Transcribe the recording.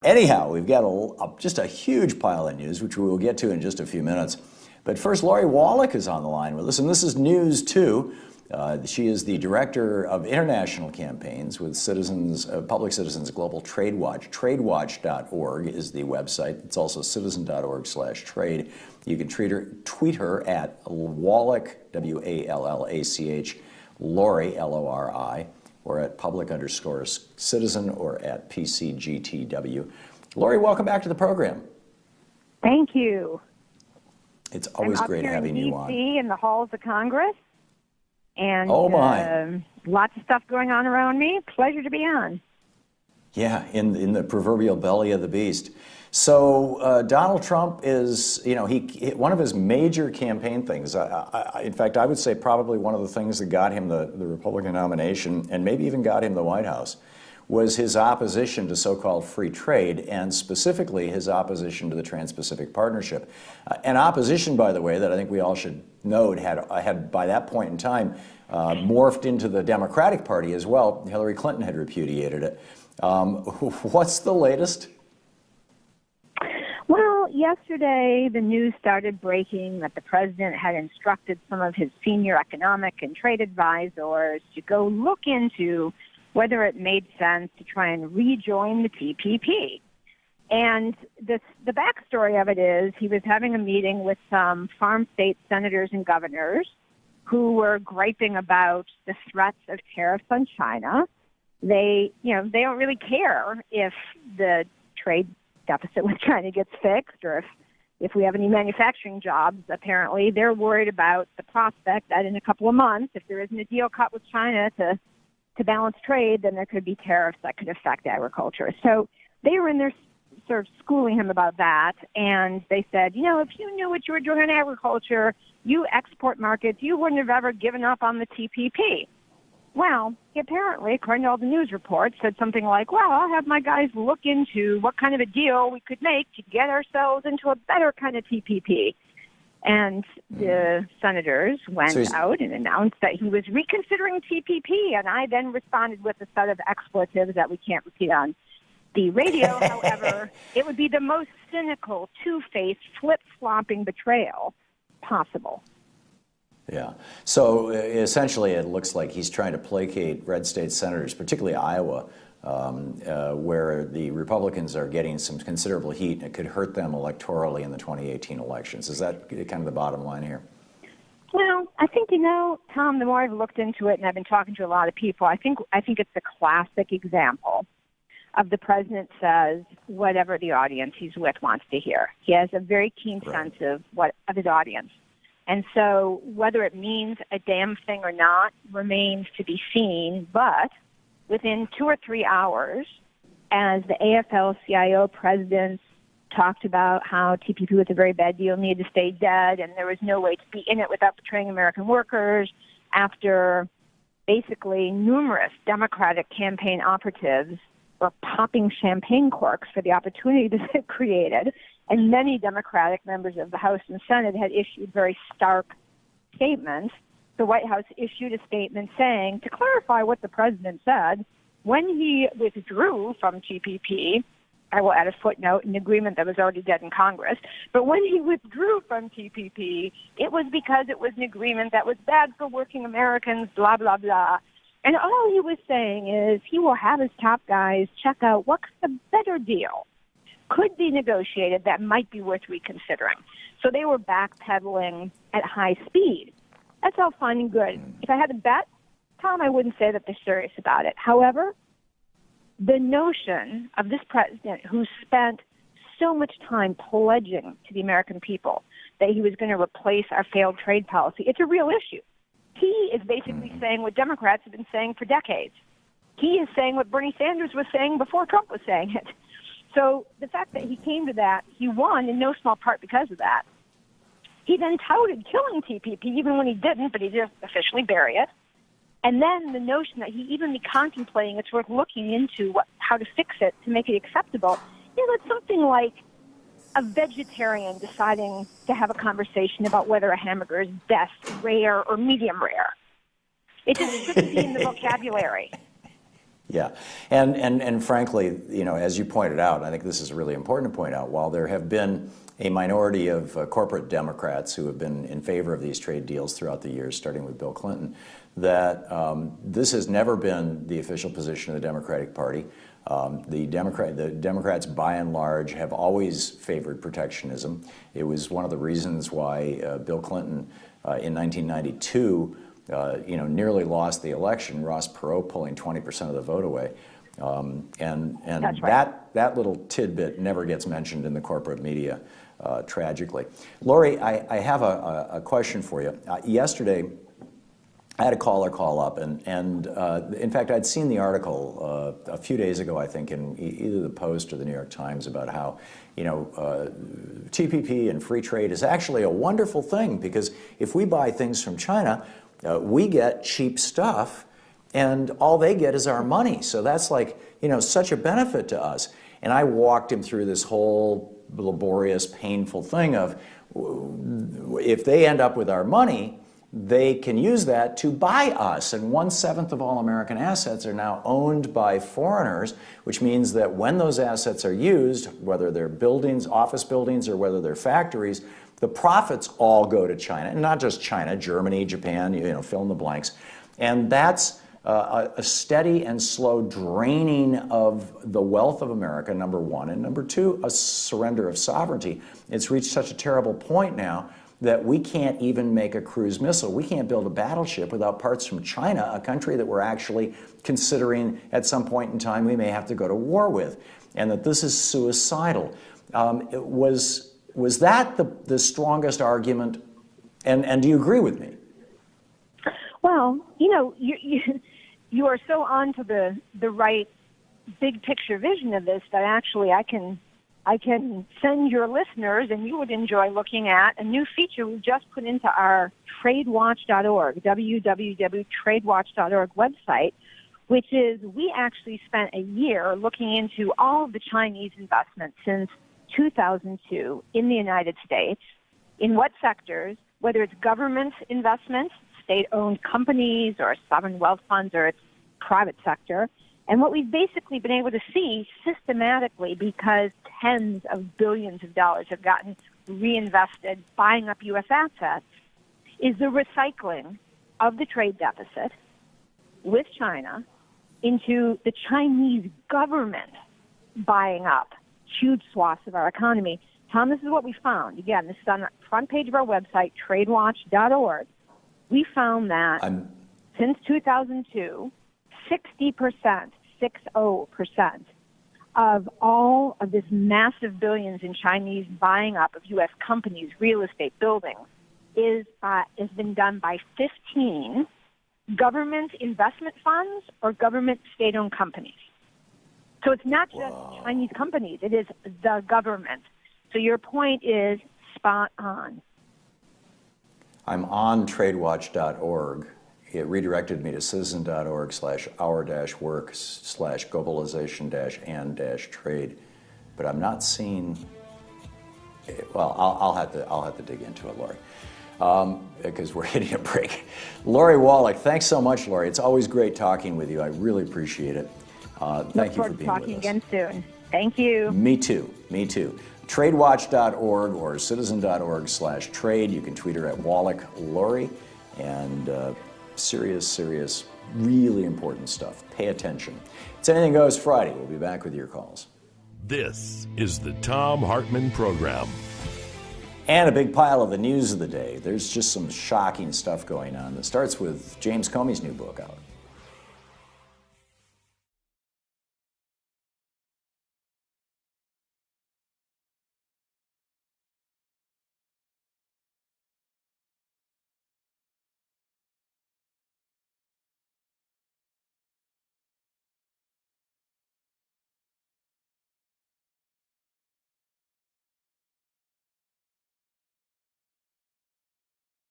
Anyhow, we've got just a huge pile of news, which we will get to in just a few minutes. But first, Lori Wallach is on the line with us, and this is news too. She is the Director of International Campaigns with Public Citizens Global Trade Watch. Tradewatch.org is the website. It's also citizen.org/trade. You can tweet her at Wallach, W-A-L-L-A-C-H, Lori, L-O-R-I, or at public_citizen or at PCGTW. Lori, welcome back to the program. Thank you. It's always great having you on. I'm up here in D.C. in the halls of Congress, and lots of stuff going on around me. Pleasure to be on. Yeah, in the proverbial belly of the beast. So Donald Trump is, one of his major campaign things, in fact, I would say probably one of the things that got him the Republican nomination and maybe even got him the White House was his opposition to so-called free trade, and specifically his opposition to the Trans-Pacific Partnership. An opposition, by the way, that I think we all should note had by that point in time morphed into the Democratic Party as well. Hillary Clinton had repudiated it. What's the latest? Well, yesterday the news started breaking that the president had instructed some of his senior economic and trade advisors to go look into whether it made sense to try and rejoin the TPP. And the backstory of it is he was having a meeting with some farm state senators and governors who were griping about the threats of tariffs on China. They don't really care if the trade deficit with China gets fixed or if we have any manufacturing jobs. Apparently, they're worried about the prospect that in a couple of months, if there isn't a deal cut with China to balance trade, then there could be tariffs that could affect agriculture. So they were in there sort of schooling him about that, and they said, if you knew what you were doing in agriculture, you export markets, you wouldn't have ever given up on the TPP. Well, he apparently, according to all the news reports, said something like, well, I'll have my guys look into what kind of a deal we could make to get ourselves into a better kind of TPP. And the senators went out and announced that he was reconsidering TPP, and I then responded with a set of expletives that we can't repeat on the radio. However, it would be the most cynical, two-faced, flip-flopping betrayal possible. Yeah. So essentially it looks like he's trying to placate red state senators, particularly Iowa, where the Republicans are getting some considerable heat, and it could hurt them electorally in the 2018 elections. Is that kind of the bottom line here? Well, I think, Tom, the more I've looked into it and I've been talking to a lot of people, I think it's a classic example of the president says whatever the audience he's with wants to hear. He has a very keen sense of his audience. And so whether it means a damn thing or not remains to be seen, but within 2 or 3 hours, as the AFL-CIO president talked about how TPP was a very bad deal, needed to stay dead, and there was no way to be in it without betraying American workers, after basically numerous Democratic campaign operatives were popping champagne corks for the opportunity that it created, and many Democratic members of the House and Senate had issued very stark statements. The White House issued a statement saying, to clarify what the president said, when he withdrew from TPP, I will add a footnote, an agreement that was already dead in Congress, but when he withdrew from TPP, it was because it was an agreement that was bad for working Americans, blah, blah, blah. And all he was saying is he will have his top guys check out what kind of better deal could be negotiated that might be worth reconsidering. So they were backpedaling at high speed. That's all fine and good. If I had to bet, Tom, I wouldn't say that they're serious about it. However, the notion of this president who spent so much time pledging to the American people that he was going to replace our failed trade policy, it's a real issue. He is basically saying what Democrats have been saying for decades. He is saying what Bernie Sanders was saying before Trump was saying it. So the fact that he came to that, he won in no small part because of that. He then touted killing TPP, even when he didn't, but he did officially bury it. And then the notion that he even be contemplating it's worth looking into how to fix it to make it acceptable, it's something like a vegetarian deciding to have a conversation about whether a hamburger is best rare or medium rare. It just shouldn't be in the vocabulary. Yeah, and frankly, as you pointed out, I think this is really important to point out, while there have been a minority of corporate Democrats who have been in favor of these trade deals throughout the years, starting with Bill Clinton, that this has never been the official position of the Democratic Party. The Democrats, by and large, have always favored protectionism. It was one of the reasons why Bill Clinton, in 1992, nearly lost the election. Ross Perot pulling 20% of the vote away, and That's right. that little tidbit never gets mentioned in the corporate media, tragically. Lori, I have a question for you. Yesterday, I had a caller call up, and in fact, I'd seen the article a few days ago, I think, in either the Post or the New York Times about how, TPP and free trade is actually a wonderful thing, because if we buy things from China, we get cheap stuff, and all they get is our money. So that's like, such a benefit to us. And I walked him through this whole laborious, painful thing of, if they end up with our money, they can use that to buy us. And 1/7 of all American assets are now owned by foreigners, which means that when those assets are used, whether they're buildings, office buildings, or whether they're factories, the profits all go to China, and not just China, Germany, Japan, fill in the blanks. And that's a steady and slow draining of the wealth of America, number one. And number two, a surrender of sovereignty. It's reached such a terrible point now that we can't even make a cruise missile. We can't build a battleship without parts from China, a country that we're actually considering at some point in time we may have to go to war with, and that this is suicidal. Was that the strongest argument? And do you agree with me? Well, you are so on to the right big picture vision of this that actually I can send your listeners, and you would enjoy looking at, a new feature we just put into our tradewatch.org, www.tradewatch.org website, which is, we actually spent a year looking into all of the Chinese investments since 2002 in the United States, in what sectors, whether it's government investments, state-owned companies, or sovereign wealth funds, or it's private sector. And what we've basically been able to see systematically, because tens of billions of dollars have gotten reinvested buying up U.S. assets, is the recycling of the trade deficit with China into the Chinese government buying up huge swaths of our economy. Tom, this is what we found. Again, this is on the front page of our website, tradewatch.org. We found that since 2002, 60%, 60%, of all of this massive billions in Chinese buying up of U.S. companies, real estate, buildings, has been done by 15 government investment funds or government state-owned companies. So it's not just Chinese companies, it is the government. So your point is spot on. I'm on tradewatch.org. It redirected me to citizen.org/our-work/globalization-and-trade, but I'm not seeing. Well, I'll have to dig into it, Lori, because we're hitting a break. Lori Wallach, thanks so much, Lori. It's always great talking with you. I really appreciate it. Thank you for being with us. Look forward to talking again soon. Thank you. Me too. Me too. Tradewatch.org or citizen.org/trade. You can tweet her at Wallach Lori, and serious, really important stuff. Pay attention. It's Anything Goes Friday. We'll be back with your calls. This is the Thom Hartmann Program. And a big pile of the news of the day. There's just some shocking stuff going on. That starts with James Comey's new book out.